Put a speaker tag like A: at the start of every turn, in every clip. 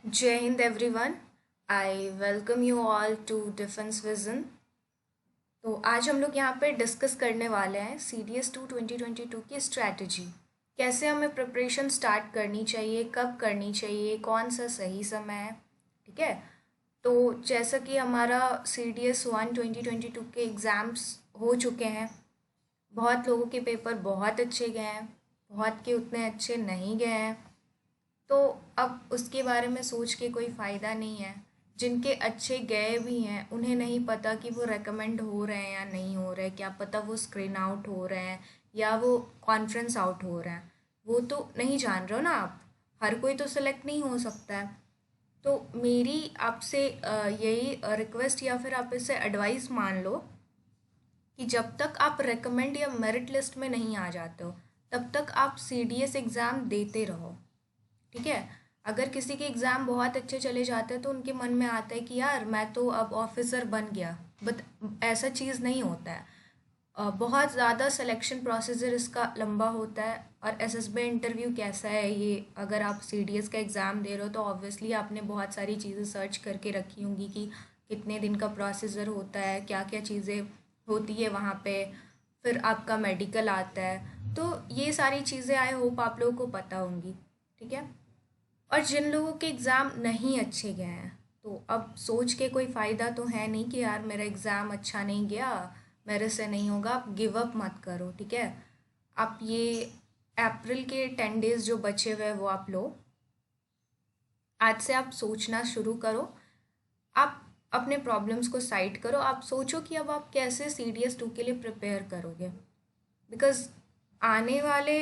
A: जय Hind everyone. I welcome you all to defence vision. तो आज हम लोग यहाँ पे डिस्कस करने वाले हैं CDS 2 2022 की स्ट्रैटेजी। कैसे हमें प्रिपरेशन स्टार्ट करनी चाहिए, कब करनी चाहिए, कौन सा सही समय है। ठीक है। तो जैसा कि हमारा CDS 1 2022 के एग्ज़ाम्स हो चुके हैं, बहुत लोगों के पेपर बहुत अच्छे गए हैं, बहुत के उतने अच्छे नहीं गए हैं। तो अब उसके बारे में सोच के कोई फ़ायदा नहीं है। जिनके अच्छे गए भी हैं उन्हें नहीं पता कि वो रेकमेंड हो रहे हैं या नहीं हो रहे, क्या पता वो स्क्रीन आउट हो रहे हैं या वो कॉन्फ्रेंस आउट हो रहे हैं। वो तो नहीं जान रहे हो ना आप। हर कोई तो सिलेक्ट नहीं हो सकता है। तो मेरी आपसे यही रिक्वेस्ट या फिर आप इससे एडवाइस मान लो कि जब तक आप रेकमेंड या मेरिट लिस्ट में नहीं आ जाते हो तब तक आप CDS एग्ज़ाम देते रहो। ठीक है। अगर किसी के एग्ज़ाम बहुत अच्छे चले जाते हैं तो उनके मन में आता है कि यार मैं तो अब ऑफिसर बन गया, बट ऐसा चीज़ नहीं होता है। बहुत ज़्यादा सिलेक्शन प्रोसीजर इसका लंबा होता है। और SSB इंटरव्यू कैसा है, ये अगर आप CDS का एग्ज़ाम दे रहे हो तो ऑब्वियसली आपने बहुत सारी चीज़ें सर्च करके रखी होंगी कि कितने दिन का प्रोसीजर होता है, क्या क्या चीज़ें होती है वहाँ पे। फिर आपका मेडिकल आता है, तो ये सारी चीज़ें आई होप आप लोगों को पता होंगी। ठीक है। और जिन लोगों के एग्ज़ाम नहीं अच्छे गए हैं तो अब सोच के कोई फ़ायदा तो है नहीं कि यार मेरा एग्ज़ाम अच्छा नहीं गया, मेरे से नहीं होगा। आप गिव अप मत करो। ठीक है। आप ये अप्रैल के 10 डेज़ जो बचे हुए हैं वो आप लो। आज से आप सोचना शुरू करो। आप अपने प्रॉब्लम्स को साइड करो। आप सोचो कि अब आप कैसे CDS 2 के लिए प्रिपेयर करोगे। बिकॉज़ आने वाले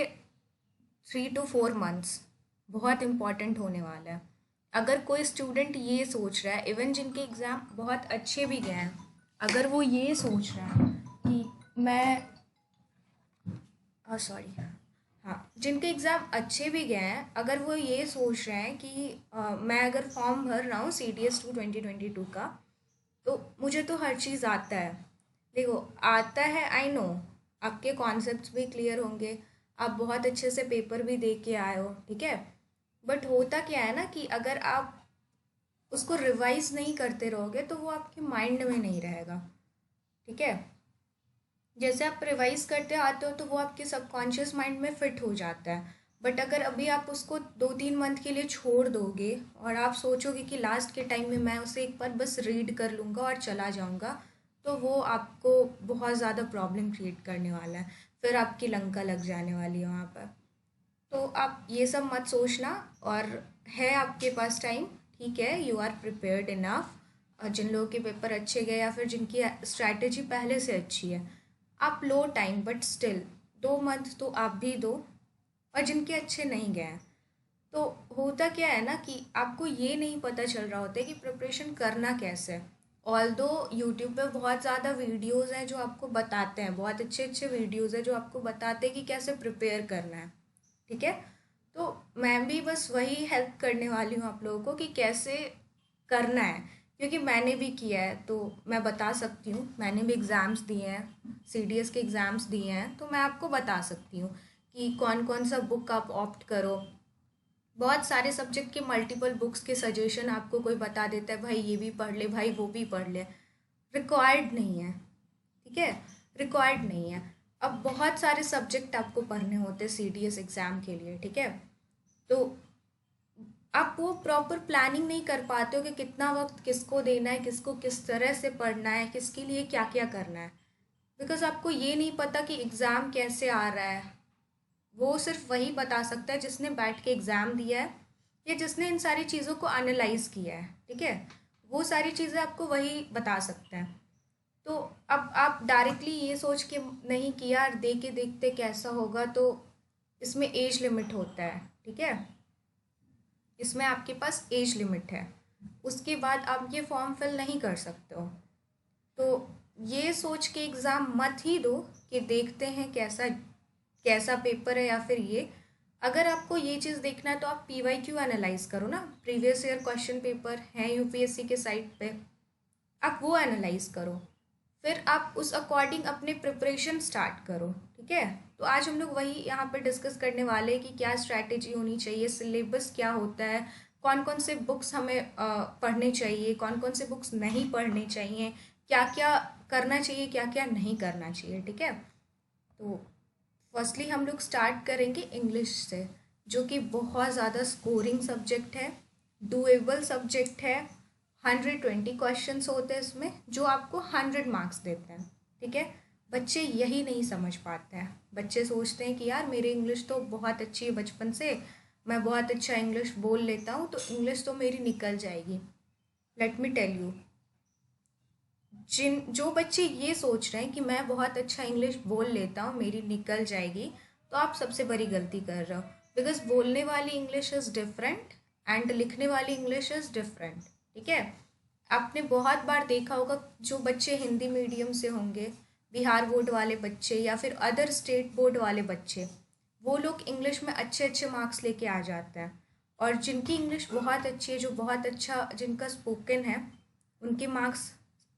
A: 3 to 4 मंथ्स बहुत इम्पॉर्टेंट होने वाला है। अगर कोई स्टूडेंट ये सोच रहा है, इवन जिनके एग्ज़ाम बहुत अच्छे भी गए हैं, अगर वो ये सोच रहा है कि मैं सॉरी, हाँ, जिनके एग्ज़ाम अच्छे भी गए हैं, अगर वो ये सोच रहे हैं कि मैं अगर फॉर्म भर रहा हूँ CDS 2 2022 का, तो मुझे तो हर चीज़ आता है। देखो, आता है, आई नो। आपके कॉन्सेप्ट्स भी क्लियर होंगे, आप बहुत अच्छे से पेपर भी दे के आए हो। ठीक है। बट होता क्या है ना कि अगर आप उसको रिवाइज नहीं करते रहोगे तो वो आपके माइंड में नहीं रहेगा। ठीक है। जैसे आप रिवाइज करते आते हो तो वो आपके सबकॉन्शियस माइंड में फिट हो जाता है। बट अगर अभी आप उसको 2-3 मंथ के लिए छोड़ दोगे और आप सोचोगे कि लास्ट के टाइम में मैं उसे एक बार बस रीड कर लूँगा और चला जाऊँगा, तो वो आपको बहुत ज़्यादा प्रॉब्लम क्रिएट करने वाला है। फिर आपकी लंका लग जाने वाली है वहाँ पर। तो आप ये सब मत सोचना। और है आपके पास टाइम, ठीक है, यू आर प्रिपेयर्ड इनफ। और जिन लोगों के पेपर अच्छे गए या फिर जिनकी स्ट्रैटेजी पहले से अच्छी है, आप लो टाइम, बट स्टिल 2 मंथ तो आप भी दो। और जिनके अच्छे नहीं गए हैं, तो होता क्या है ना कि आपको ये नहीं पता चल रहा होता है कि प्रिपरेशन करना कैसे है। ऑल्दो यूट्यूब पे बहुत ज़्यादा वीडियोज़ हैं जो आपको बताते हैं, बहुत अच्छे अच्छे वीडियोज़ हैं जो आपको बताते हैं कि कैसे प्रिपेयर करना है। ठीक है। तो मैं भी बस वही हेल्प करने वाली हूँ आप लोगों को कि कैसे करना है, क्योंकि मैंने भी किया है तो मैं बता सकती हूँ। मैंने भी एग्ज़ाम्स दिए हैं, CDS के एग्ज़ाम्स दिए हैं, तो मैं आपको बता सकती हूँ कि कौन कौन सा बुक आप ऑप्ट करो। बहुत सारे सब्जेक्ट के मल्टीपल बुक्स के सजेशन आपको कोई बता देता है, भाई ये भी पढ़ ले, भाई वो भी पढ़ ले। रिक्वायर्ड नहीं है। ठीक है। रिक्वायर्ड नहीं है। अब बहुत सारे सब्जेक्ट आपको पढ़ने होते हैं CDS एग्ज़ाम के लिए। ठीक है। तो आप वो प्रॉपर प्लानिंग नहीं कर पाते हो कि कितना वक्त किसको देना है, किसको किस तरह से पढ़ना है, किसके लिए क्या क्या करना है। बिकॉज आपको ये नहीं पता कि एग्ज़ाम कैसे आ रहा है। वो सिर्फ वही बता सकता है जिसने बैठ के एग्ज़ाम दिया है या जिसने इन सारी चीज़ों को एनालाइज किया है। ठीक है। वो सारी चीज़ें आपको वही बता सकते हैं। तो अब आप डायरेक्टली ये सोच के नहीं कि यार दे के देखते कैसा होगा, तो इसमें एज लिमिट होता है। ठीक है। इसमें आपके पास एज लिमिट है, उसके बाद आप ये फॉर्म फिल नहीं कर सकते हो। तो ये सोच के एग्ज़ाम मत ही दो कि देखते हैं कैसा कैसा पेपर है। या फिर ये, अगर आपको ये चीज़ देखना है तो आप PYQ एनालाइज करो ना, प्रीवियस ईयर क्वेश्चन पेपर हैं UPSC के साइट पे, आप वो एनालाइज करो। फिर आप उस अकॉर्डिंग अपने प्रिपरेशन स्टार्ट करो। ठीक है। तो आज हम लोग वही यहाँ पे डिस्कस करने वाले हैं कि क्या स्ट्रैटेजी होनी चाहिए, सिलेबस क्या होता है, कौन कौन से बुक्स हमें पढ़ने चाहिए, कौन कौन से बुक्स नहीं पढ़ने चाहिए, क्या क्या करना चाहिए, क्या क्या नहीं करना चाहिए, ठीक है। तो फर्स्टली हम लोग स्टार्ट करेंगे इंग्लिश से, जो कि बहुत ज़्यादा स्कोरिंग सब्जेक्ट है, डूएबल सब्जेक्ट है। 120 क्वेश्चंस होते हैं इसमें, जो आपको 100 मार्क्स देते हैं, ठीक है। बच्चे यही नहीं समझ पाते हैं। बच्चे सोचते हैं कि यार मेरी इंग्लिश तो बहुत अच्छी है बचपन से, मैं बहुत अच्छा इंग्लिश बोल लेता हूँ, तो इंग्लिश तो मेरी निकल जाएगी। लेट मी टेल यू, जो बच्चे ये सोच रहे हैं कि मैं बहुत अच्छा इंग्लिश बोल लेता हूँ, मेरी निकल जाएगी, तो आप सबसे बड़ी गलती कर रहे हो। बिकॉज बोलने वाली इंग्लिश इज़ डिफरेंट एंड लिखने वाली इंग्लिश इज़ डिफरेंट, ठीक है। आपने बहुत बार देखा होगा, जो बच्चे हिंदी मीडियम से होंगे, बिहार बोर्ड वाले बच्चे या फिर अदर स्टेट बोर्ड वाले बच्चे, वो लोग इंग्लिश में अच्छे अच्छे मार्क्स लेके आ जाते हैं। और जिनकी इंग्लिश बहुत अच्छी है, जो बहुत अच्छा जिनका स्पोकन है, उनके मार्क्स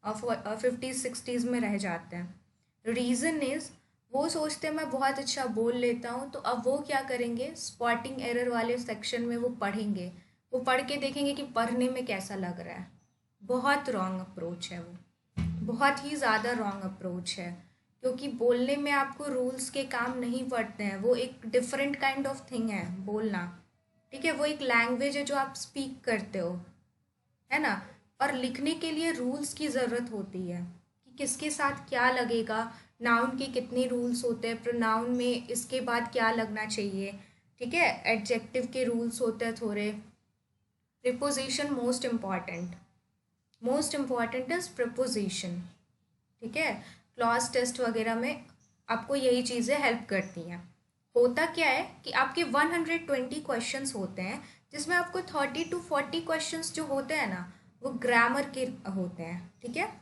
A: 50s 60s में रह जाते हैं। रीज़न इज़, वो सोचते हैं मैं बहुत अच्छा बोल लेता हूँ, तो अब वो क्या करेंगे, स्पॉटिंग एरर वाले सेक्शन में वो पढ़ेंगे, वो पढ़ के देखेंगे कि पढ़ने में कैसा लग रहा है। बहुत रॉन्ग अप्रोच है वो, बहुत ही ज़्यादा रॉन्ग अप्रोच है। क्योंकि बोलने में आपको रूल्स के काम नहीं पड़ते हैं, वो एक डिफरेंट काइंड ऑफ थिंग है बोलना, ठीक है। वो एक लैंग्वेज है जो आप स्पीक करते हो, है ना। और लिखने के लिए रूल्स की ज़रूरत होती है कि किसके साथ क्या लगेगा, नाउन के कितने रूल्स होते हैं, प्रोनाउन में इसके बाद क्या लगना चाहिए, ठीक है। एडजेक्टिव के रूल्स होते हैं थोड़े। Preposition most important is preposition, ठीक है। क्लॉज टेस्ट वगैरह में आपको यही चीज़ें हेल्प करती हैं। होता क्या है कि आपके 120 क्वेश्चंस होते हैं, जिसमें आपको 30 to 40 क्वेश्चंस जो होते हैं ना, वो ग्रामर के होते हैं, ठीक है।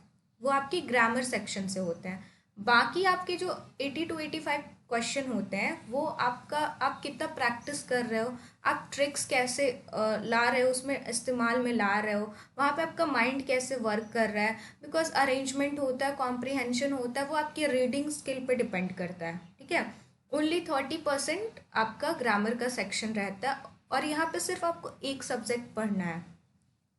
A: वो आपकी ग्रामर सेक्शन से होते हैं। बाकी आपके जो 80 to 85 क्वेश्चन होते हैं, वो आपका, आप कितना प्रैक्टिस कर रहे हो, आप ट्रिक्स कैसे ला रहे हो, उसमें इस्तेमाल में ला रहे हो, वहाँ पे आपका माइंड कैसे वर्क कर रहा है। बिकॉज अरेंजमेंट होता है, कॉम्प्रिहेंशन होता है, वो आपकी रीडिंग स्किल पे डिपेंड करता है, ठीक है। ओनली 30% आपका ग्रामर का सेक्शन रहता है, और यहाँ पे सिर्फ आपको एक सब्जेक्ट पढ़ना है,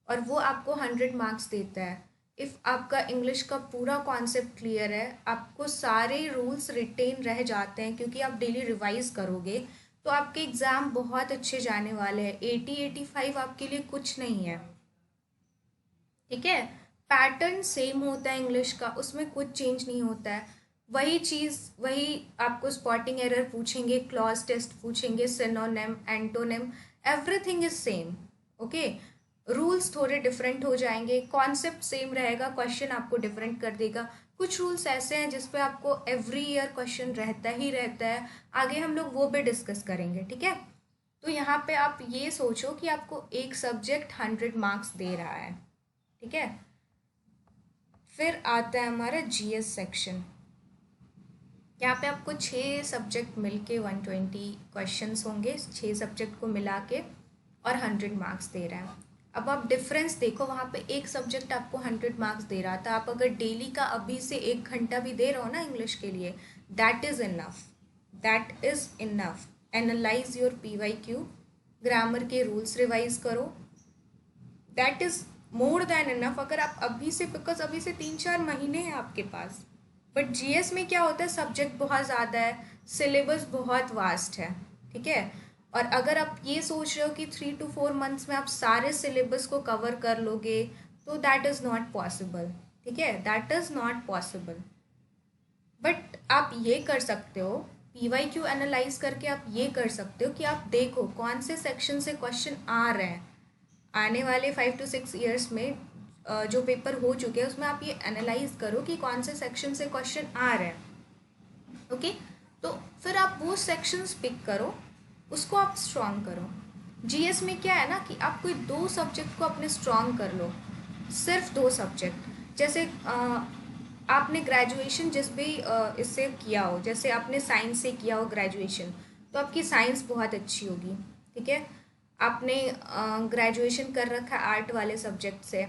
A: और वो आपको 100 मार्क्स देता है। इफ़ आपका इंग्लिश का पूरा कॉन्सेप्ट क्लियर है, आपको सारे रूल्स रिटेन रह जाते हैं, क्योंकि आप डेली रिवाइज करोगे, तो आपके एग्ज़ाम बहुत अच्छे जाने वाले हैं। 80 85 आपके लिए कुछ नहीं है, ठीक है। पैटर्न सेम होता है इंग्लिश का, उसमें कुछ चेंज नहीं होता है। वही चीज़, वही आपको स्पॉटिंग एरर पूछेंगे, क्लॉज टेस्ट पूछेंगे, synonym, antonym, everything is same, okay. Rules थोड़े डिफरेंट हो जाएंगे, कॉन्सेप्ट सेम रहेगा, क्वेश्चन आपको डिफरेंट कर देगा। कुछ रूल्स ऐसे हैं जिस पे आपको एवरी ईयर क्वेश्चन रहता ही रहता है, आगे हम लोग वो भी डिस्कस करेंगे, ठीक है। तो यहाँ पे आप ये सोचो कि आपको एक सब्जेक्ट 100 मार्क्स दे रहा है, ठीक है। फिर आता है हमारा जीएस सेक्शन। यहाँ पे आपको 6 सब्जेक्ट मिलके 120 क्वेश्चंस होंगे, 6 सब्जेक्ट को मिला के, और 100 मार्क्स दे रहा है। अब आप डिफरेंस देखो, वहाँ पे एक सब्जेक्ट आपको 100 मार्क्स दे रहा था, आप अगर डेली का अभी से 1 घंटा भी दे रहे हो ना इंग्लिश के लिए, that is enough, that is enough. Analyse your PYQ, grammar के रूल्स रिवाइज करो, that is more than enough. अगर आप अभी से, बिकॉज अभी से 3 4 महीने हैं आपके पास। बट जीएस में क्या होता है, सब्जेक्ट बहुत ज़्यादा है, सिलेबस बहुत वास्ट है, ठीक है। और अगर आप ये सोच रहे हो कि 3 to 4 मंथ्स में आप सारे सिलेबस को कवर कर लोगे, तो दैट इज़ नॉट पॉसिबल, ठीक है, that is not possible. But आप ये कर सकते हो, PYQ एनालाइज करके आप ये कर सकते हो कि आप देखो कौन से सेक्शन से क्वेश्चन आ रहे हैं। आने वाले 5 to 6 ईयर्स में जो पेपर हो चुके हैं, उसमें आप ये एनालाइज करो कि कौन से सेक्शन से क्वेश्चन आ रहे हैं, ओके। तो फिर आप वो सेक्शंस पिक करो, उसको आप स्ट्रॉन्ग करो। जीएस में क्या है ना कि आप कोई 2 सब्जेक्ट को अपने स्ट्रॉन्ग कर लो, सिर्फ 2 सब्जेक्ट। जैसे आपने ग्रेजुएशन जिस भी इससे किया हो, जैसे आपने साइंस से किया हो ग्रेजुएशन, तो आपकी साइंस बहुत अच्छी होगी, ठीक है। आपने ग्रेजुएशन कर रखा है आर्ट वाले सब्जेक्ट से,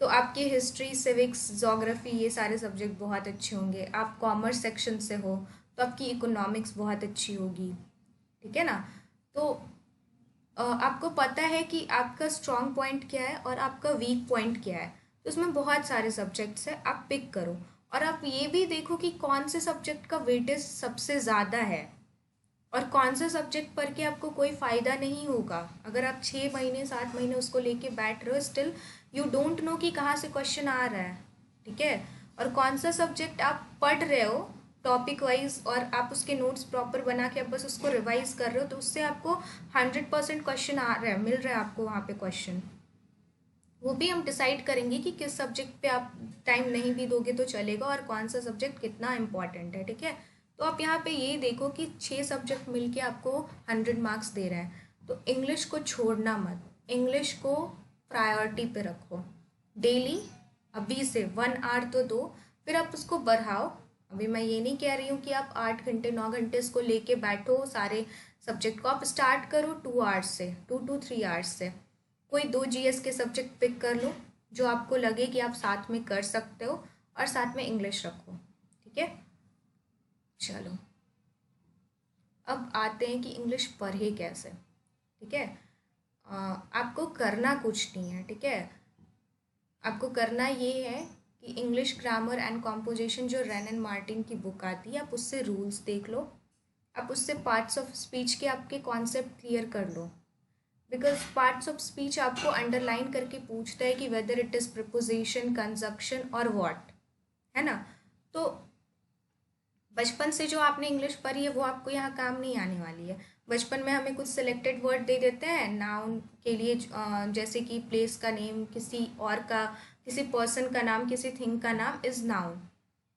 A: तो आपकी हिस्ट्री, सिविक्स, जोग्राफी, ये सारे सब्जेक्ट बहुत अच्छे होंगे। आप कॉमर्स सेक्शन से हो, तो आपकी इकोनॉमिक्स बहुत अच्छी होगी, ठीक है ना। तो आपको पता है कि आपका स्ट्रॉन्ग पॉइंट क्या है और आपका वीक पॉइंट क्या है। तो उसमें बहुत सारे सब्जेक्ट्स हैं, आप पिक करो। और आप ये भी देखो कि कौन से सब्जेक्ट का वेटेज सबसे ज़्यादा है और कौन सा सब्जेक्ट पढ़ के आपको कोई फ़ायदा नहीं होगा। अगर आप 6 महीने 7 महीने उसको लेके बैठ रहे हो, स्टिल यू डोंट नो कि कहाँ से क्वेश्चन आ रहा है। ठीक है। और कौन सा सब्जेक्ट आप पढ़ रहे हो टॉपिक वाइज और आप उसके नोट्स प्रॉपर बना के आप बस उसको रिवाइज कर रहे हो, तो उससे आपको 100% क्वेश्चन आ रहा है, मिल रहा है आपको वहाँ पे क्वेश्चन। वो भी हम डिसाइड करेंगे कि किस सब्जेक्ट पे आप टाइम नहीं भी दोगे तो चलेगा और कौन सा सब्जेक्ट कितना इम्पॉर्टेंट है। ठीक है। तो आप यहाँ पे ये देखो कि 6 सब्जेक्ट मिलके आपको 100 मार्क्स दे रहे हैं, तो इंग्लिश को छोड़ना मत, इंग्लिश को प्रायोरिटी पे रखो। डेली अभी से 1 आवर तो दो, फिर आप उसको बढ़ाओ। अभी मैं ये नहीं कह रही हूँ कि आप 8 घंटे 9 घंटे इसको लेके बैठो, सारे सब्जेक्ट को आप स्टार्ट करो 2 आवर्स से, 2 to 3 आवर्स से। कोई 2 GS के सब्जेक्ट पिक कर लो जो आपको लगे कि आप साथ में कर सकते हो, और साथ में इंग्लिश रखो। ठीक है। चलो, अब आते हैं कि इंग्लिश पढ़े कैसे। ठीक है। आपको करना कुछ नहीं है। ठीक है। आपको करना ये है कि इंग्लिश ग्रामर एंड कॉम्पोजिशन जो रेन एंड मार्टिन की बुक आती है, आप उससे रूल्स देख लो, आप उससे पार्ट्स ऑफ स्पीच के आपके कॉन्सेप्ट क्लियर कर लो। बिकॉज पार्ट्स ऑफ स्पीच आपको अंडरलाइन करके पूछता है कि whether it is preposition, conjunction और व्हाट, है ना। तो बचपन से जो आपने इंग्लिश पढ़ी है वो आपको यहाँ काम नहीं आने वाली है। बचपन में हमें कुछ सिलेक्टेड वर्ड दे देते हैं नाउन के लिए, जैसे कि प्लेस का नेम, किसी और का, किसी पर्सन का नाम, किसी थिंग का नाम इज़ नाउन।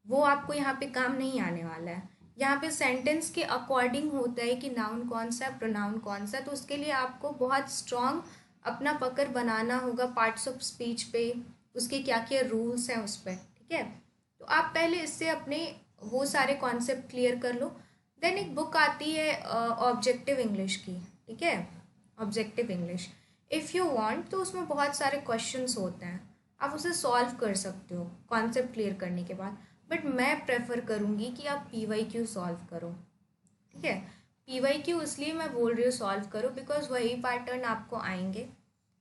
A: वो आपको यहाँ पे काम नहीं आने वाला है। यहाँ पे सेंटेंस के अकॉर्डिंग होता है कि नाउन कौन सा है, प्रोनाउन कौन सा है। तो उसके लिए आपको बहुत स्ट्रॉन्ग अपना पकड़ बनाना होगा पार्ट्स ऑफ स्पीच पे, उसके क्या क्या रूल्स हैं उस पर। ठीक है। तो आप पहले इससे अपने वो सारे कॉन्सेप्ट क्लियर कर लो। देन एक बुक आती है ऑब्जेक्टिव इंग्लिश की। ठीक है। Objective English, if you want, तो उसमें बहुत सारे क्वेश्चंस होते हैं, आप उसे सॉल्व कर सकते हो कॉन्सेप्ट क्लियर करने के बाद। बट मैं प्रेफर करूँगी कि आप PYQ सॉल्व करो। ठीक है। PYQ इसलिए मैं बोल रही हूँ सॉल्व करो बिकॉज वही पैटर्न आपको आएंगे,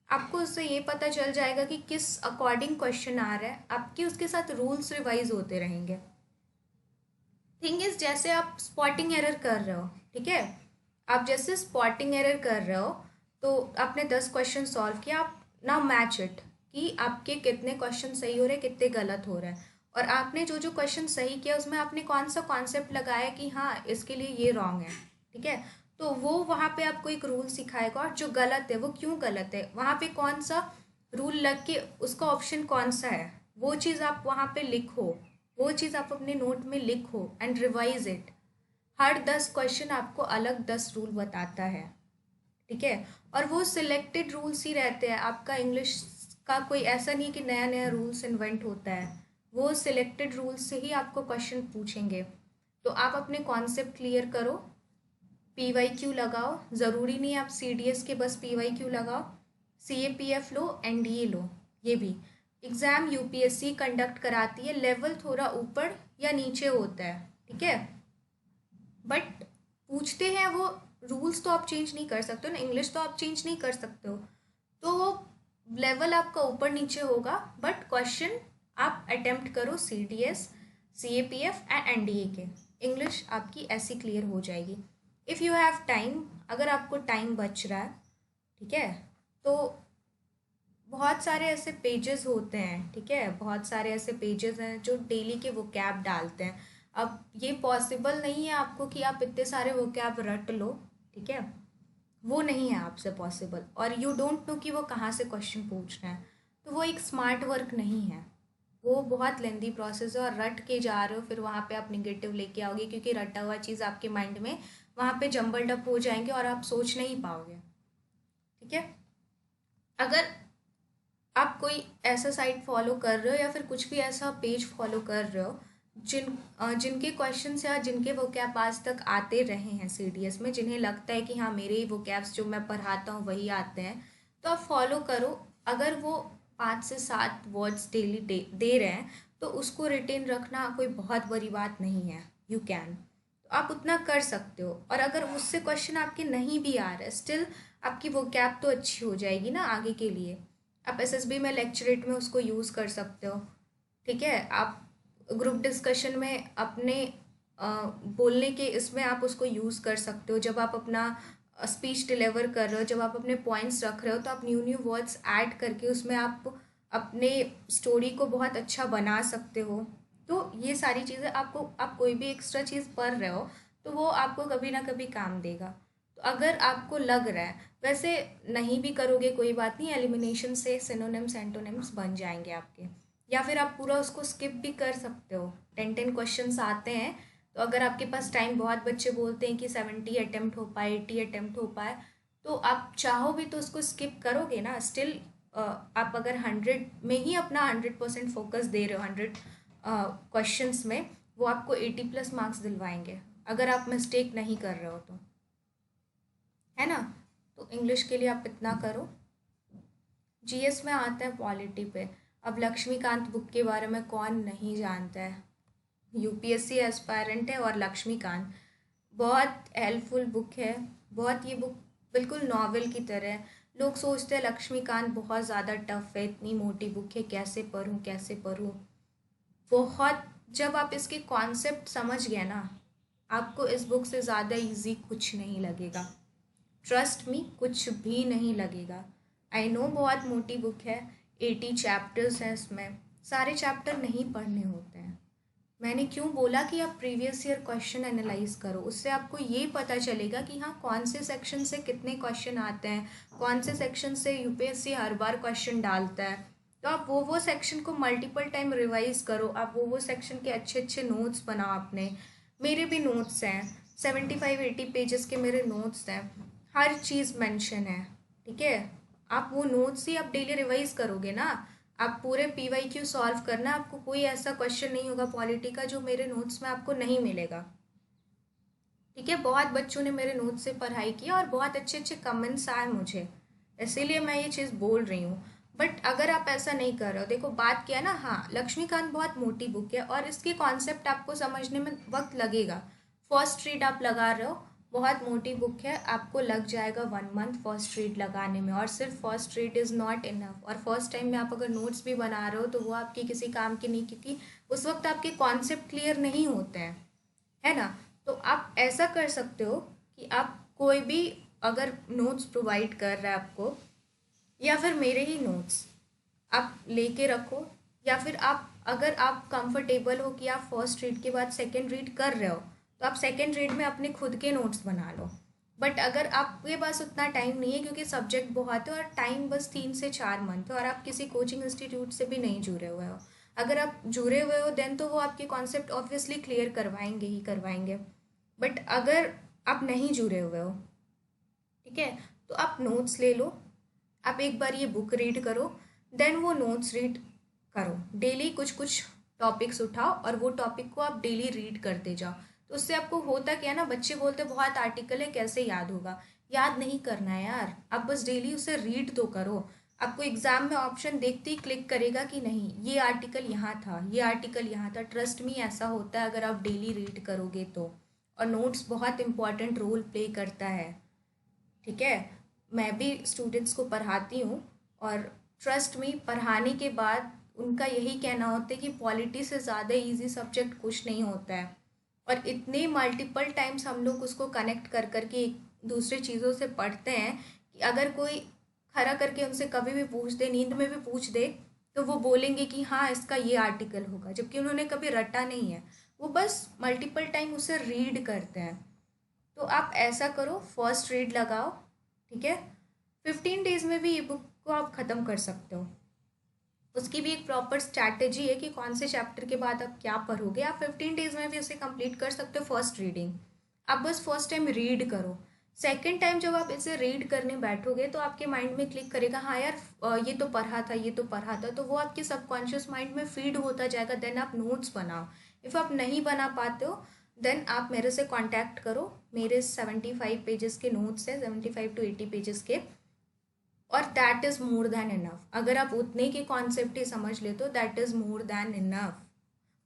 A: आपको उससे ये पता चल जाएगा कि किस अकॉर्डिंग क्वेश्चन आ रहा है, आपके उसके साथ रूल्स रिवाइज होते रहेंगे। थिंग इज, जैसे आप स्पॉटिंग एरर कर रहे हो, ठीक है, आप जैसे स्पॉटिंग एरर कर रहे हो, तो आपने 10 क्वेश्चन सॉल्व किया, आप नाउ मैच इट कि आपके कितने क्वेश्चन सही हो रहे हैं, कितने गलत हो रहे हैं। और आपने जो जो क्वेश्चन सही किया उसमें आपने कौन सा कॉन्सेप्ट लगाया कि हाँ इसके लिए ये रॉन्ग है। ठीक है। तो वो वहाँ पे आपको एक रूल सिखाएगा, और जो गलत है वो क्यों गलत है, वहाँ पे कौन सा रूल लग के उसका ऑप्शन कौन सा है, वो चीज़ आप वहाँ पे लिखो, वो चीज़ आप अपने नोट में लिखो and revise it. Her 10 question आपको अलग 10 रूल बताता है। ठीक है। और वो सिलेक्टेड रूल्स ही रहते हैं, आपका इंग्लिश का कोई ऐसा नहीं कि नया नया रूल्स इन्वेंट होता है, वो सिलेक्टेड रूल्स से ही आपको क्वेश्चन पूछेंगे। तो आप अपने कॉन्सेप्ट क्लियर करो, PYQ लगाओ, ज़रूरी नहीं आप CDS के बस PYQ लगाओ, CAPF लो, NDA लो। ये भी एग्ज़ाम UPSC कंडक्ट कराती है, लेवल थोड़ा ऊपर या नीचे होता है। ठीक है। बट पूछते हैं वो, रूल्स तो आप चेंज नहीं कर सकते हो ना, इंग्लिश तो आप चेंज नहीं कर सकते हो, तो वो लेवल आपका ऊपर नीचे होगा, बट क्वेश्चन आप अटेम्प्ट करो CDS, CAPF एंड NDA के, इंग्लिश आपकी ऐसी क्लियर हो जाएगी। इफ़ यू हैव टाइम, अगर आपको टाइम बच रहा है, ठीक है, तो बहुत सारे ऐसे पेजेस होते हैं। ठीक है। बहुत सारे ऐसे पेजेस हैं जो डेली के वोकैब डालते हैं। अब ये पॉसिबल नहीं है आपको कि आप इतने सारे वोकैब रट लो। ठीक है। वो नहीं है आपसे पॉसिबल, और यू डोंट नो कि वो कहाँ से क्वेश्चन पूछ रहे हैं, तो वो एक स्मार्ट वर्क नहीं है, वो बहुत लेंदी प्रोसेस है। और रट के जा रहे हो, फिर वहाँ पे आप निगेटिव लेके आओगे, क्योंकि रटा हुआ चीज़ आपके माइंड में वहाँ पे जम्बल्ड अप हो जाएंगे और आप सोच नहीं पाओगे। ठीक है। अगर आप कोई ऐसा साइट फॉलो कर रहे हो या फिर कुछ भी ऐसा पेज फॉलो कर रहे हो जिनके क्वेश्चंस या जिनके वोकैब आज तक आते रहे हैं CDS में, जिन्हें लगता है कि हाँ मेरे ही वोकैब्स जो मैं पढ़ाता हूँ वही आते हैं, तो आप फॉलो करो। अगर वो 5 से 7 वर्ड्स डेली दे रहे हैं, तो उसको रिटेन रखना कोई बहुत बड़ी बात नहीं है, यू कैन। तो आप उतना कर सकते हो। और अगर उससे क्वेश्चन आपके नहीं भी आ रहा है, स्टिल आपकी वो कैप तो अच्छी हो जाएगी ना आगे के लिए। आप एसएसबी में लेक्चरेट में उसको यूज़ कर सकते हो। ठीक है, आप ग्रुप डिस्कशन में अपने बोलने के इसमें आप उसको यूज़ कर सकते हो। जब आप अपना स्पीच डिलीवर कर रहे हो, जब आप अपने पॉइंट्स रख रहे हो, तो आप न्यू न्यू वर्ड्स ऐड करके उसमें आप अपने स्टोरी को बहुत अच्छा बना सकते हो। तो ये सारी चीज़ें आपको, आप कोई भी एक्स्ट्रा चीज़ पढ़ रहे हो तो वो आपको कभी ना कभी काम देगा। तो अगर आपको लग रहा है, वैसे नहीं भी करोगे कोई बात नहीं, एलिमिनेशन से सिनोनिम्स एंटोनिम्स बन जाएंगे आपके। या फिर आप पूरा उसको स्किप भी कर सकते हो। 10 क्वेश्चंस आते हैं, तो अगर आपके पास टाइम, बहुत बच्चे बोलते हैं कि 70 अटेम्प्ट हो पाए, 80 अटेम्प्ट हो पाए, तो आप चाहो भी तो उसको स्किप करोगे ना। स्टिल आप अगर 100 में ही अपना 100% फोकस दे रहे हो, 100 क्वेश्चंस में, वो आपको 80+ मार्क्स दिलवाएंगे अगर आप मिस्टेक नहीं कर रहे हो तो, है ना। तो इंग्लिश के लिए आप इतना करो। जीएस में आता है पॉलिटी पे। अब लक्ष्मीकांत बुक के बारे में कौन नहीं जानता है। यूपीएससी एस्पायरेंट है, और लक्ष्मीकांत बहुत हेल्पफुल बुक है। बहुत, ये बुक बिल्कुल नॉवेल की तरह है। लोग सोचते हैं लक्ष्मीकांत बहुत ज़्यादा टफ है, इतनी मोटी बुक है, कैसे पढूं कैसे पढूं। बहुत, जब आप इसके कॉन्सेप्ट समझ गए ना, आपको इस बुक से ज़्यादा इजी कुछ नहीं लगेगा। ट्रस्ट मी, कुछ भी नहीं लगेगा। आई नो बहुत मोटी बुक है, 80 चैप्टर्स हैं इसमें, सारे चैप्टर नहीं पढ़ने होते हैं। मैंने क्यों बोला कि आप प्रीवियस ईयर क्वेश्चन एनालाइज करो, उससे आपको ये पता चलेगा कि हाँ कौन से सेक्शन से कितने क्वेश्चन आते हैं, कौन से सेक्शन से यूपीएससी हर बार क्वेश्चन डालता है। तो आप वो सेक्शन को मल्टीपल टाइम रिवाइज करो, आप वो सेक्शन के अच्छे अच्छे नोट्स बनाओ अपने। मेरे भी नोट्स हैं, 75-80 पेजेस के मेरे नोट्स हैं, हर चीज़ मेंशन है। ठीक है, आप वो नोट्स ही आप डेली रिवाइज करोगे ना। आप पूरे पीवाईक्यू सॉल्व करना, आपको कोई ऐसा क्वेश्चन नहीं होगा पॉलिटी का जो मेरे नोट्स में आपको नहीं मिलेगा। ठीक है, बहुत बच्चों ने मेरे नोट्स से पढ़ाई की और बहुत अच्छे अच्छे कमेंट्स आए मुझे, इसीलिए मैं ये चीज़ बोल रही हूँ। बट अगर आप ऐसा नहीं कर रहे हो, देखो बात क्या है ना, हाँ लक्ष्मीकांत बहुत मोटी बुक है और इसके कॉन्सेप्ट आपको समझने में वक्त लगेगा। फर्स्ट रीड आप लगा रहे हो, बहुत मोटी बुक है, आपको लग जाएगा 1 मंथ फर्स्ट रीड लगाने में, और सिर्फ first read is not enough. और फर्स्ट टाइम में आप अगर नोट्स भी बना रहे हो तो वो आपकी किसी काम की नहीं, क्योंकि उस वक्त आपके कॉन्सेप्ट क्लियर नहीं होते हैं, है ना। तो आप ऐसा कर सकते हो कि आप कोई भी अगर नोट्स प्रोवाइड कर रहा है आपको, या फिर मेरे ही नोट्स आप लेके रखो, या फिर आप, अगर आप कंफर्टेबल हो कि आप फर्स्ट रीड के बाद सेकंड रीड कर रहे हो, तो आप सेकंड रीड में अपने खुद के नोट्स बना लो। बट अगर आपके पास उतना टाइम नहीं है, क्योंकि सब्जेक्ट बहुत है और टाइम बस 3 से 4 मंथ है, और आप किसी कोचिंग इंस्टीट्यूट से भी नहीं जुड़े हुए हो, अगर आप जुड़े हुए हो देन तो वो आपके कॉन्सेप्ट ऑब्वियसली क्लियर करवाएंगे ही करवाएंगे। बट अगर आप नहीं जुड़े हुए हो, ठीक है, तो आप नोट्स ले लो, आप एक बार ये बुक रीड करो, देन वो नोट्स रीड करो। डेली कुछ कुछ टॉपिक्स उठाओ और वो टॉपिक को आप डेली रीड करते जाओ। तो उससे आपको होता क्या है ना, बच्चे बोलते बहुत आर्टिकल है कैसे याद होगा। याद नहीं करना है यार, आप बस डेली उसे रीड तो करो। आपको एग्जाम में ऑप्शन देखते ही क्लिक करेगा कि नहीं ये आर्टिकल यहाँ था, ये आर्टिकल यहाँ था। ट्रस्ट मी, ऐसा होता है अगर आप डेली रीड करोगे तो। और नोट्स बहुत इंपॉर्टेंट रोल प्ले करता है। ठीक है, मैं भी स्टूडेंट्स को पढ़ाती हूँ, और ट्रस्ट में पढ़ाने के बाद उनका यही कहना होता है कि पॉलिटी से ज़्यादा इजी सब्जेक्ट कुछ नहीं होता है। और इतने मल्टीपल टाइम्स हम लोग उसको कनेक्ट कर करके एक दूसरे चीज़ों से पढ़ते हैं कि अगर कोई खड़ा करके उनसे कभी भी पूछ दे, नींद में भी पूछ दे, तो वो बोलेंगे कि हाँ इसका ये आर्टिकल होगा, जबकि उन्होंने कभी रटा नहीं है। वो बस मल्टीपल टाइम उसे रीड करते हैं। तो आप ऐसा करो, फर्स्ट रीड लगाओ। ठीक है, 15 डेज में भी ई बुक को आप ख़त्म कर सकते हो। उसकी भी एक प्रॉपर स्ट्रैटेजी है कि कौन से चैप्टर के बाद आप क्या पढ़ोगे। आप 15 डेज में भी उसे कंप्लीट कर सकते हो फर्स्ट रीडिंग। आप बस फर्स्ट टाइम रीड करो। सेकेंड टाइम जब आप इसे रीड करने बैठोगे तो आपके माइंड में क्लिक करेगा, हाँ यार ये तो पढ़ा था, ये तो पढ़ा था, तो वो आपके सबकॉन्शियस माइंड में फीड होता जाएगा। देन आप नोट्स बनाओ। इफ़ आप नहीं बना पाते हो देन आप मेरे से कांटेक्ट करो। मेरे 75 पेजेस के नोट्स हैं, 75 to 80 पेजेस के, और that is more than enough. अगर आप उतने के कॉन्सेप्ट ही समझ लेते हो that is more than enough.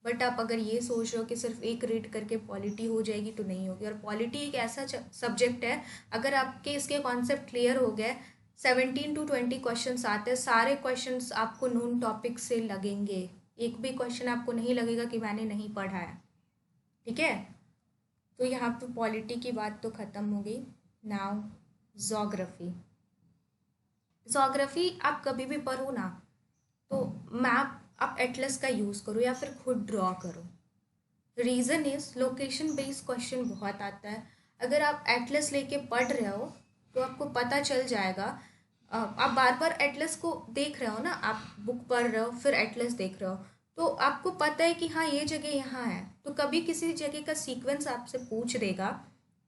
A: But आप अगर ये सोच रहे हो कि सिर्फ एक रीड करके पॉलिटी हो जाएगी तो नहीं होगी। और पॉलिटी एक ऐसा सब्जेक्ट है, अगर आपके इसके कॉन्सेप्ट क्लियर हो गए, 17 to 20 क्वेश्चन आते हैं, सारे क्वेश्चन आपको नोन टॉपिक से लगेंगे, एक भी क्वेश्चन आपको नहीं लगेगा कि मैंने नहीं पढ़ा है। ठीक है, तो यहाँ पे पॉलिटी की बात तो ख़त्म हो गई। Now geography. जोग्राफी आप कभी भी पढ़ो ना, तो मैप आप एटलस का यूज़ करो या फिर खुद ड्रॉ करो। Reason is location based question बहुत आता है। अगर आप एटलस लेके पढ़ रहे हो तो आपको पता चल जाएगा। आप बार बार एटलस को देख रहे हो ना, आप बुक पढ़ रहे हो फिर एटलस देख रहे हो, तो आपको पता है कि हाँ ये जगह यहाँ है। तो कभी किसी जगह का सीक्वेंस आपसे पूछ देगा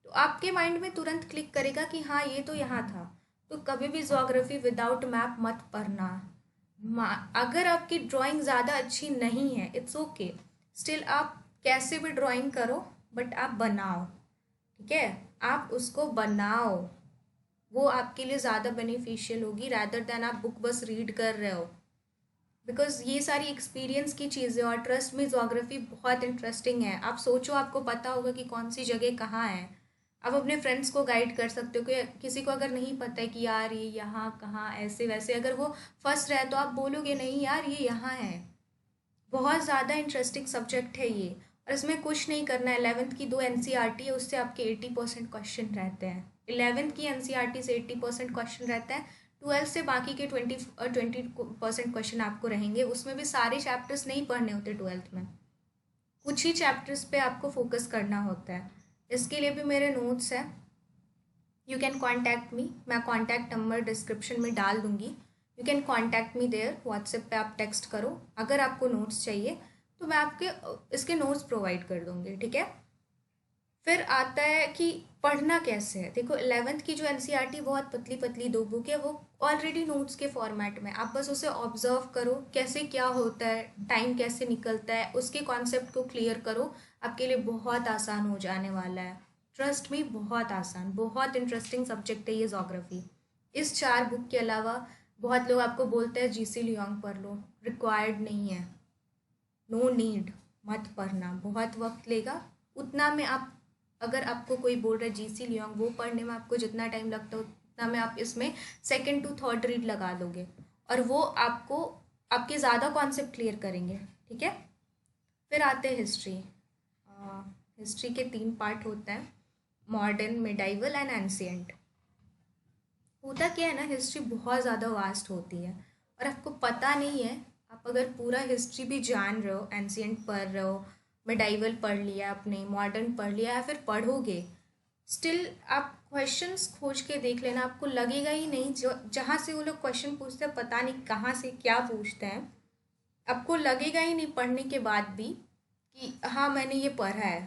A: तो आपके माइंड में तुरंत क्लिक करेगा कि हाँ ये तो यहाँ था। तो कभी भी ज्योग्राफी विदाउट मैप मत पढ़ना। अगर आपकी ड्राइंग ज़्यादा अच्छी नहीं है, इट्स ओके, स्टिल आप कैसे भी ड्राइंग करो, बट आप बनाओ। ठीक है, आप उसको बनाओ, वो आपके लिए ज़्यादा बेनिफिशियल होगी रैदर देन आप बुक बस रीड कर रहे हो। बिकॉज ये सारी एक्सपीरियंस की चीज़ें, और ट्रस्ट में जोग्राफी बहुत इंटरेस्टिंग है। आप सोचो, आपको पता होगा कि कौन सी जगह कहाँ है, आप अपने फ्रेंड्स को गाइड कर सकते हो कि किसी को अगर नहीं पता है कि यार ये यहाँ कहाँ ऐसे वैसे, अगर वो फंस रहा है तो आप बोलोगे नहीं यार ये यहाँ है। बहुत ज़्यादा इंटरेस्टिंग सब्जेक्ट है ये, और इसमें कुछ नहीं करना है। 11th की 2 NCERT है, उससे आपके 80% क्वेश्चन रहते हैं। 11th की NCERT से 80% क्वेश्चन रहता है। 12th से बाकी के 20% क्वेश्चन आपको रहेंगे। उसमें भी सारे चैप्टर्स नहीं पढ़ने होते 12th में, कुछ ही चैप्टर्स पे आपको फोकस करना होता है। इसके लिए भी मेरे नोट्स हैं, यू कैन कॉन्टैक्ट मी, मैं कॉन्टैक्ट नंबर डिस्क्रिप्शन में डाल दूँगी। You can contact me there, WhatsApp पे आप टेक्स्ट करो अगर आपको नोट्स चाहिए, तो मैं आपके इसके नोट्स प्रोवाइड कर दूँगी। ठीक है, फिर आता है कि पढ़ना कैसे है। देखो 11th की जो NCERT बहुत पतली पतली 2 बुक है, वो ऑलरेडी नोट्स के फॉर्मेट में, आप बस उसे ऑब्जर्व करो कैसे क्या होता है, टाइम कैसे निकलता है, उसके कॉन्सेप्ट को क्लियर करो, आपके लिए बहुत आसान हो जाने वाला है। ट्रस्ट मी, बहुत आसान, बहुत इंटरेस्टिंग सब्जेक्ट है ये जोग्राफी। इस 4 बुक के अलावा बहुत लोग आपको बोलते हैं GC लियोंग पढ़ लो, रिक्वायर्ड नहीं है, नो नीड, मत पढ़ना, बहुत वक्त लेगा। उतना में आप, अगर आपको कोई बोल रहा है GC लियोंग, वो पढ़ने में आपको जितना टाइम लगता है उतना में आप इसमें सेकेंड टू थर्ड रीड लगा दोगे, और वो आपको आपके ज़्यादा कॉन्सेप्ट क्लियर करेंगे। ठीक है, फिर आते हैं हिस्ट्री। हिस्ट्री के 3 पार्ट होते हैं, मॉडर्न, मिडाइवल एंड एंशिएंट। होता क्या है ना, हिस्ट्री बहुत ज़्यादा वास्ट होती है और आपको पता नहीं है। आप अगर पूरा हिस्ट्री भी जान रहे हो, एंशिएंट पढ़ रहे हो, मिडाइवल पढ़ लिया आपने, मॉडर्न पढ़ लिया या फिर पढ़ोगे, स्टिल आप क्वेश्चंस खोज के देख लेना, आपको लगेगा ही नहीं जो जहाँ से वो लोग क्वेश्चन पूछते हैं पता नहीं कहाँ से क्या पूछते हैं, आपको लगेगा ही नहीं पढ़ने के बाद भी कि हाँ मैंने ये पढ़ा है।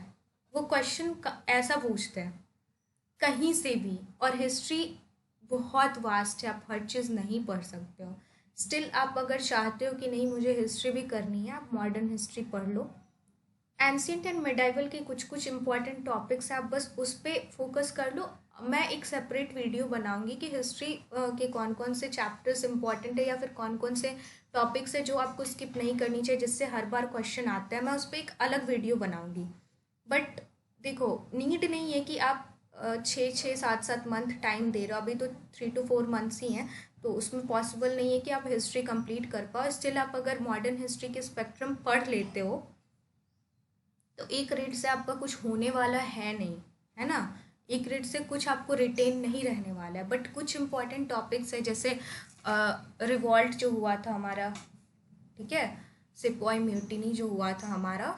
A: वो क्वेश्चन ऐसा पूछते हैं कहीं से भी। और हिस्ट्री बहुत वास्ट है, आप हर चीज़ नहीं पढ़ सकते हो। स्टिल आप अगर चाहते हो कि नहीं मुझे हिस्ट्री भी करनी है, आप मॉडर्न हिस्ट्री पढ़ लो। एंशिएंट एंड मिडाइवल के कुछ कुछ इंपॉर्टेंट टॉपिक्स हैं, आप बस उस पर फोकस कर लो। मैं एक सेपरेट वीडियो बनाऊंगी कि हिस्ट्री के कौन कौन से चैप्टर्स इंपॉर्टेंट है या फिर कौन कौन से टॉपिक्स है जो आपको स्किप नहीं करनी चाहिए, जिससे हर बार क्वेश्चन आता है, मैं उस पर एक अलग वीडियो बनाऊंगी। बट देखो, नीड नहीं है कि आप 6-7 मंथ टाइम दे रहे हो, अभी तो 3 to 4 मंथ्स ही हैं, तो उसमें पॉसिबल नहीं है कि आप हिस्ट्री कंप्लीट कर पाओ। स्टिल आप अगर मॉडर्न हिस्ट्री के स्पेक्ट्रम पढ़ लेते हो तो एक रीड से आपका कुछ होने वाला है नहीं, है ना। एक रीड से कुछ आपको रिटेन नहीं रहने वाला है। बट कुछ इंपॉर्टेंट टॉपिक्स है, जैसे रिवॉल्ट जो हुआ था हमारा, ठीक है, सिपॉय म्यूटिनी जो हुआ था हमारा,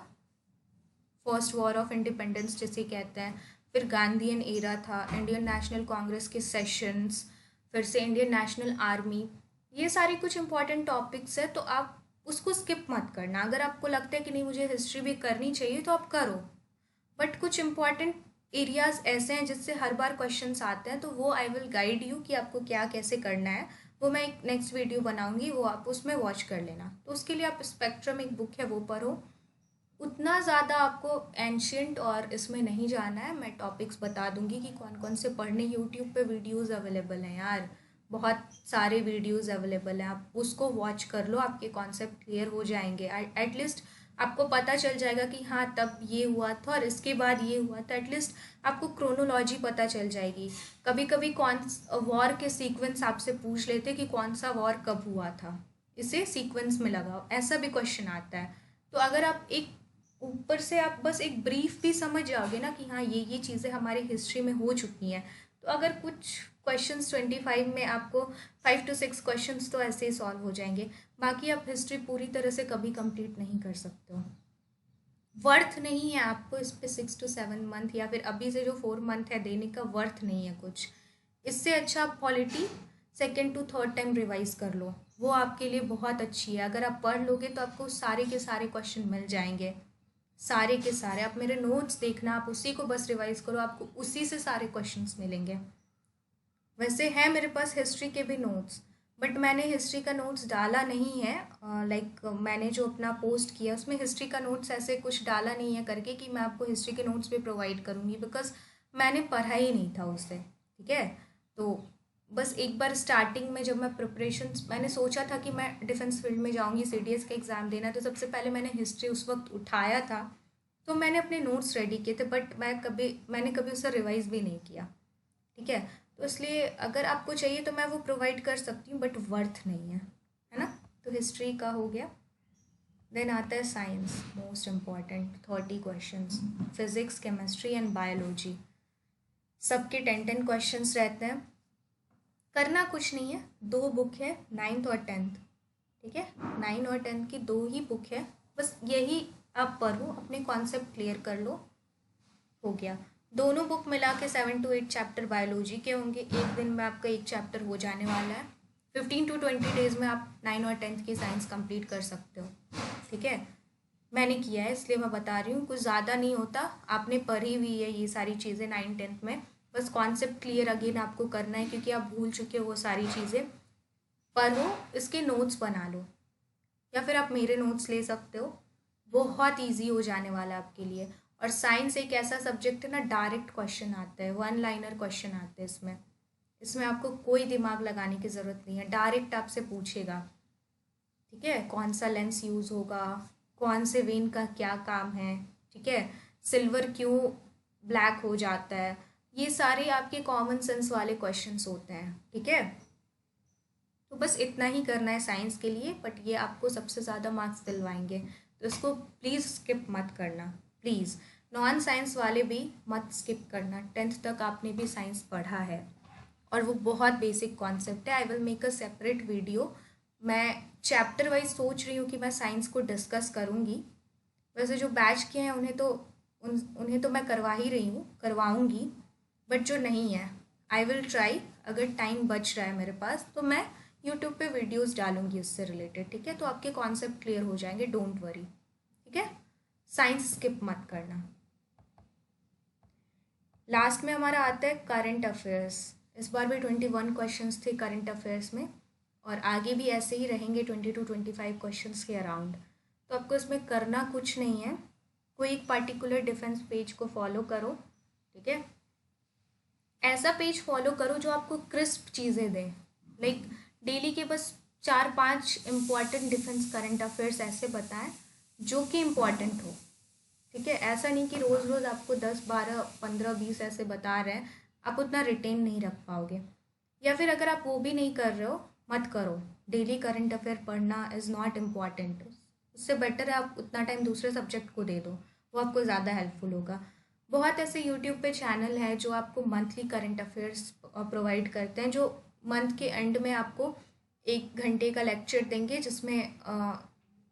A: फर्स्ट वॉर ऑफ इंडिपेंडेंस जिसे कहते हैं, फिर गांधीयन एरा था, इंडियन नेशनल कांग्रेस के सेशंस, फिर से इंडियन नेशनल आर्मी, ये सारे कुछ इंपॉर्टेंट टॉपिक्स है। तो आप उसको स्किप मत करना। अगर आपको लगता है कि नहीं मुझे हिस्ट्री भी करनी चाहिए तो आप करो, बट कुछ इंपॉर्टेंट एरियाज ऐसे हैं जिससे हर बार क्वेश्चंस आते हैं, तो वो आई विल गाइड यू कि आपको क्या कैसे करना है। वो मैं एक नेक्स्ट वीडियो बनाऊंगी, वो आप उसमें वॉच कर लेना। तो उसके लिए आप स्पेक्ट्रम एक बुक है वो पढ़ो। उतना ज़्यादा आपको एंशियंट और इसमें नहीं जाना है, मैं टॉपिक्स बता दूंगी कि कौन कौन से पढ़ने। यूट्यूब पे वीडियोस अवेलेबल हैं यार, बहुत सारे वीडियोस अवेलेबल हैं, आप उसको वॉच कर लो, आपके कॉन्सेप्ट क्लियर हो जाएंगे। एटलीस्ट आपको पता चल जाएगा कि हाँ तब ये हुआ था और इसके बाद ये हुआ था, एटलीस्ट आपको क्रोनोलॉजी पता चल जाएगी। कभी कभी कौन वॉर के सीक्वेंस आपसे पूछ लेते कि कौन सा वॉर कब हुआ था, इसे सीक्वेंस में लगाओ, ऐसा भी क्वेश्चन आता है। तो अगर आप एक ऊपर से आप बस एक ब्रीफ भी समझ जाओगे ना कि हाँ ये चीज़ें हमारी हिस्ट्री में हो चुकी हैं, तो अगर कुछ क्वेश्चंस 25 में आपको 5 to 6 क्वेश्चंस तो ऐसे ही सॉल्व हो जाएंगे। बाकी आप हिस्ट्री पूरी तरह से कभी कंप्लीट नहीं कर सकते हो। वर्थ नहीं है आपको इस पे 6 to 7 मंथ या फिर अभी से जो 4 मंथ है देने का, वर्थ नहीं है कुछ। इससे अच्छा आप polity 2nd to 3rd time revise कर लो, वो आपके लिए बहुत अच्छी है। अगर आप पढ़ लोगे तो आपको सारे के सारे क्वेश्चन मिल जाएंगे, सारे के सारे। आप मेरे नोट्स देखना, आप उसी को बस रिवाइज करो, आपको उसी से सारे क्वेश्चंस मिलेंगे। वैसे है मेरे पास हिस्ट्री के भी नोट्स, बट मैंने हिस्ट्री का नोट्स डाला नहीं है। लाइक मैंने जो अपना पोस्ट किया उसमें हिस्ट्री का नोट्स ऐसे कुछ डाला नहीं है करके कि मैं आपको हिस्ट्री के नोट्स भी प्रोवाइड करूँगी, बिकॉज मैंने पढ़ा ही नहीं था उससे। ठीक है, तो बस एक बार स्टार्टिंग में जब मैं प्रिपरेशन, मैंने सोचा था कि मैं डिफेंस फील्ड में जाऊँगी, CDS का एग्ज़ाम देना, तो सबसे पहले मैंने हिस्ट्री उस वक्त उठाया था, तो मैंने अपने नोट्स रेडी किए थे, बट मैंने कभी उसे रिवाइज़ भी नहीं किया। ठीक है, तो इसलिए अगर आपको चाहिए तो मैं वो प्रोवाइड कर सकती हूँ, बट वर्थ नहीं है ना। तो हिस्ट्री का हो गया। देन आता है science, most important 30 questions. Physics, chemistry and biology, सबके 10 क्वेश्चंस रहते हैं। करना कुछ नहीं है, 2 बुक है, 9th और 10th। ठीक है, 9 और 10th की 2 ही बुक है, बस यही आप पढ़ो, अपने कॉन्सेप्ट क्लियर कर लो, हो गया। दोनों बुक मिला के 7 to 8 चैप्टर बायोलॉजी के होंगे। एक दिन में आपका एक चैप्टर हो जाने वाला है। 15 to 20 डेज में आप 9 और 10th की साइंस कंप्लीट कर सकते हो। ठीक है, मैंने किया है इसलिए मैं बता रही हूँ, कुछ ज़्यादा नहीं होता, आपने पढ़ी हुई है ये सारी चीज़ें 9th-10th में, बस कॉन्सेप्ट क्लियर अगेन आपको करना है, क्योंकि आप भूल चुके हो वो सारी चीज़ें। पढ़ो, इसके नोट्स बना लो, या फिर आप मेरे नोट्स ले सकते हो, बहुत इजी हो जाने वाला है आपके लिए। और साइंस एक ऐसा सब्जेक्ट है ना, डायरेक्ट क्वेश्चन आता है, 1 लाइनर क्वेश्चन आते हैं इसमें। इसमें आपको कोई दिमाग लगाने की ज़रूरत नहीं है, डायरेक्ट आपसे पूछेगा। ठीक है, कौन सा लेंस यूज़ होगा, कौन से वेन का क्या काम है, ठीक है, सिल्वर क्यों ब्लैक हो जाता है, ये सारे आपके कॉमन सेंस वाले क्वेश्चंस होते हैं। ठीक है, तो बस इतना ही करना है साइंस के लिए, बट ये आपको सबसे ज़्यादा मार्क्स दिलवाएंगे, तो इसको प्लीज़ स्किप मत करना, प्लीज़। नॉन साइंस वाले भी मत स्किप करना, 10th तक आपने भी साइंस पढ़ा है और वो बहुत बेसिक कॉन्सेप्ट है। I will make a separate video, मैं चैप्टर वाइज सोच रही हूँ कि मैं साइंस को डिस्कस करूँगी। वैसे जो बैच के हैं उन्हें तो मैं करवा ही रही हूँ, करवाऊँगी, बट जो नहीं है आई विल ट्राई, अगर टाइम बच रहा है मेरे पास तो मैं यूट्यूब पे वीडियोस डालूंगी उससे रिलेटेड। ठीक है, तो आपके कॉन्सेप्ट क्लियर हो जाएंगे, डोंट वरी। ठीक है, साइंस स्किप मत करना। लास्ट में हमारा आता है करंट अफेयर्स। इस बार भी 21 क्वेश्चंस थे करंट अफेयर्स में, और आगे भी ऐसे ही रहेंगे 20 to 25 क्वेश्चंस के अराउंड। तो आपको इसमें करना कुछ नहीं है, कोई एक पर्टिकुलर डिफेंस पेज को फॉलो करो। ठीक है, ऐसा पेज फॉलो करो जो आपको क्रिस्प चीज़ें दे, लाइक डेली के बस 4-5 इम्पॉर्टेंट डिफेंस करंट अफेयर्स ऐसे बताएं जो कि इम्पॉर्टेंट हो। ठीक है, ऐसा नहीं कि रोज़ रोज़ आपको 10, 12, 15, 20 ऐसे बता रहे हैं, आप उतना रिटेन नहीं रख पाओगे। या फिर अगर आप वो भी नहीं कर रहे हो, मत करो, डेली करंट अफेयर पढ़ना इज़ नॉट इम्पॉर्टेंट। उससे बेटर है आप उतना टाइम दूसरे सब्जेक्ट को दे दो, वो आपको ज़्यादा हेल्पफुल होगा। बहुत ऐसे यूट्यूब पे चैनल है जो आपको मंथली करंट अफेयर्स प्रोवाइड करते हैं, जो मंथ के एंड में आपको 1 घंटे का लेक्चर देंगे, जिसमें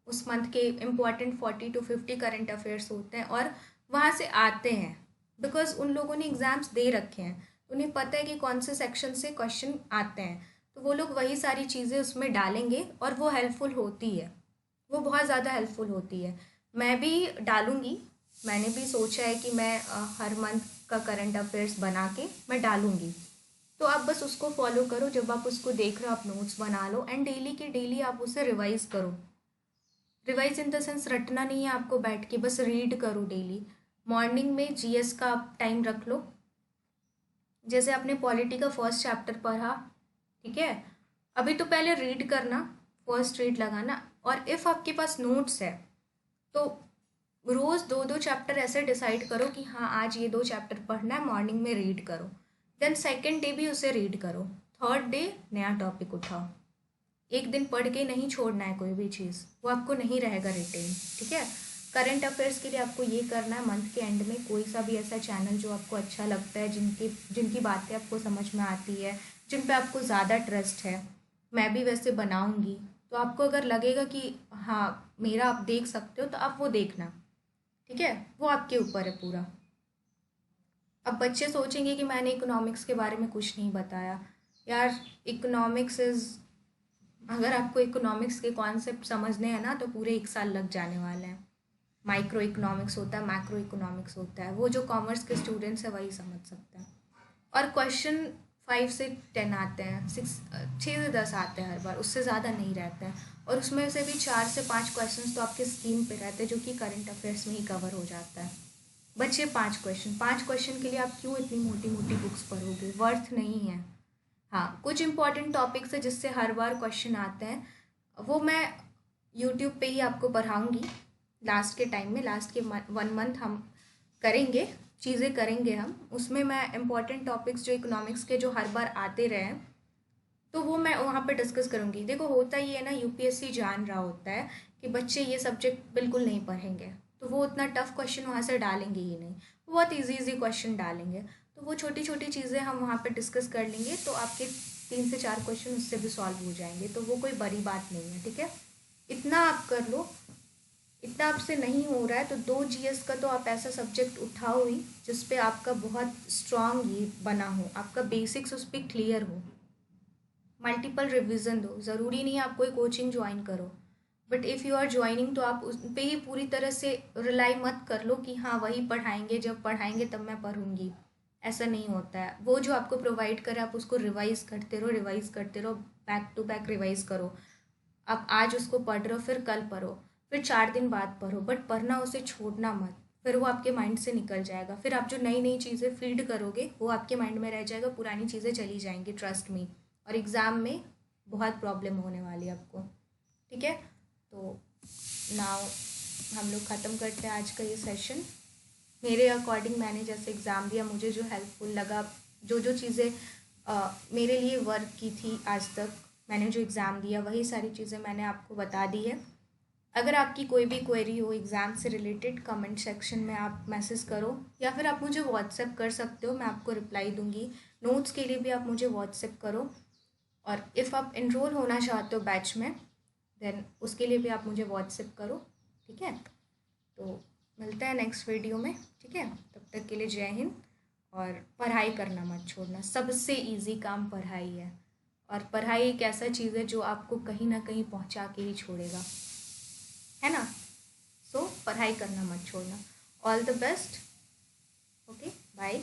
A: उस मंथ के इम्पॉर्टेंट 40 to 50 करंट अफेयर्स होते हैं, और वहाँ से आते हैं बिकॉज उन लोगों ने एग्ज़ाम्स दे रखे हैं, उन्हें पता है कि कौन से सेक्शन से क्वेश्चन आते हैं, तो वो लोग वही सारी चीज़ें उसमें डालेंगे और वो हेल्पफुल होती है, वो बहुत ज़्यादा हेल्पफुल होती है। मैं भी डालूँगी, मैंने भी सोचा है कि मैं हर मंथ का करंट अफेयर्स बना के मैं डालूँगी, तो आप बस उसको फॉलो करो। जब आप उसको देख रहे हो आप नोट्स बना लो, एंड डेली के डेली आप उसे रिवाइज करो। रिवाइज इन द सेंस रटना नहीं है आपको बैठ के, बस रीड करो डेली। मॉर्निंग में जीएस का आप टाइम रख लो, जैसे आपने पॉलिटी का फर्स्ट चैप्टर पढ़ा, ठीक है, अभी तो पहले रीड करना, फर्स्ट रीड लगाना, और इफ़ आपके पास नोट्स है तो रोज़ 2-2 चैप्टर ऐसे डिसाइड करो कि हाँ आज ये 2 चैप्टर पढ़ना है, मॉर्निंग में रीड करो। देन सेकंड डे भी उसे रीड करो। थर्ड डे नया टॉपिक उठाओ। एक दिन पढ़ के नहीं छोड़ना है कोई भी चीज़, वो आपको नहीं रहेगा रिटेन, ठीक है। करंट अफेयर्स के लिए आपको ये करना है, मंथ के एंड में कोई सा भी ऐसा चैनल जो आपको अच्छा लगता है, जिनकी बातें आपको समझ में आती है, जिन पे आपको ज़्यादा ट्रस्ट है। मैं भी वैसे बनाऊंगी, तो आपको अगर लगेगा कि हाँ मेरा आप देख सकते हो तो आप वो देखना, ठीक है। वो आपके ऊपर है पूरा। अब बच्चे सोचेंगे कि मैंने इकोनॉमिक्स के बारे में कुछ नहीं बताया। यार इकोनॉमिक्स इज़, अगर आपको इकोनॉमिक्स के कॉन्सेप्ट समझने हैं ना तो पूरे 1 साल लग जाने वाले हैं। माइक्रो इकोनॉमिक्स होता है, मैक्रो इकोनॉमिक्स होता है, वो जो कॉमर्स के स्टूडेंट्स हैं वही समझ सकते हैं। और क्वेश्चन 5 से 10 आते हैं, 6 से 10 आते हैं हर बार, उससे ज़्यादा नहीं रहते हैं। और उसमें से भी 4 से 5 क्वेश्चन तो आपके स्कीम पे रहते हैं, जो कि करंट अफेयर्स में ही कवर हो जाता है। बच्चे 5 क्वेश्चन के लिए आप क्यों इतनी मोटी मोटी बुक्स पढ़ोगे, वर्थ नहीं है। हाँ, कुछ इंपॉर्टेंट टॉपिक्स है जिससे हर बार क्वेश्चन आते हैं, वो मैं यूट्यूब पे ही आपको पढ़ाऊँगी लास्ट के टाइम में। लास्ट के 1 मंथ हम करेंगे, चीज़ें करेंगे हम उसमें। मैं इंपॉर्टेंट टॉपिक्स जो इकोनॉमिक्स के जो हर बार आते रहे तो वो मैं वहाँ पे डिस्कस करूँगी। देखो होता ही है ना, यूपीएससी जान रहा होता है कि बच्चे ये सब्जेक्ट बिल्कुल नहीं पढ़ेंगे, तो वो उतना टफ क्वेश्चन वहाँ से डालेंगे ही नहीं, वो बहुत इजी क्वेश्चन डालेंगे। तो वो छोटी छोटी चीज़ें हम वहाँ पे डिस्कस कर लेंगे, तो आपके 3 से 4 क्वेश्चन उससे भी सॉल्व हो जाएंगे, तो वो कोई बड़ी बात नहीं है, ठीक है। इतना आप कर लो। इतना आपसे नहीं हो रहा है तो 2 जीएस का तो आप ऐसा सब्जेक्ट उठाओ ही जिस पे आपका बहुत स्ट्रांग ये बना हो, आपका बेसिक्स उस पर क्लियर हो। मल्टीपल रिवीजन दो, ज़रूरी नहीं आप कोई कोचिंग ज्वाइन करो, but if you are joining तो आप उस पे ही पूरी तरह से रिलाई मत कर लो कि हाँ वही पढ़ाएंगे, जब पढ़ाएंगे तब मैं पढ़ूंगी। ऐसा नहीं होता है। वो जो आपको प्रोवाइड करे आप उसको रिवाइज करते रहो, रिवाइज करते रहो, बैक टू बैक रिवाइज करो। आप आज उसको पढ़ रहे हो, फिर कल पढ़ो, फिर 4 दिन बाद पढ़ो, बट पढ़ना उसे छोड़ना मत। फिर वो आपके माइंड से निकल जाएगा, फिर आप जो नई नई चीज़ें फीड करोगे वो आपके माइंड में रह जाएगा, पुरानी चीज़ें चली जाएंगी, ट्रस्ट मी। और एग्ज़ाम में बहुत प्रॉब्लम होने वाली है आपको, ठीक है। तो नाउ हम लोग ख़त्म करते हैं आज का ये सेशन। मेरे अकॉर्डिंग मैंने जैसे एग्ज़ाम दिया, मुझे जो हेल्पफुल लगा, जो जो चीज़ें मेरे लिए वर्क की थी आज तक, मैंने जो एग्ज़ाम दिया वही सारी चीज़ें मैंने आपको बता दी है। अगर आपकी कोई भी क्वेरी हो एग्ज़ाम से रिलेटेड, कमेंट सेक्शन में आप मैसेज करो, या फिर आप मुझे व्हाट्सएप कर सकते हो, मैं आपको रिप्लाई दूंगी। नोट्स के लिए भी आप मुझे व्हाट्सएप करो। और इफ़ आप इनरोल होना चाहते हो बैच में, देन उसके लिए भी आप मुझे व्हाट्सएप करो, ठीक है। तो मिलते हैं नेक्स्ट वीडियो में, ठीक है। तब तक के लिए जय हिंद। और पढ़ाई करना मत छोड़ना, सबसे इजी काम पढ़ाई है। और पढ़ाई एक ऐसा चीज़ है जो आपको कहीं ना कहीं पहुंचा के ही छोड़ेगा, है ना। सो पढ़ाई करना मत छोड़ना। All the best. Okay, bye.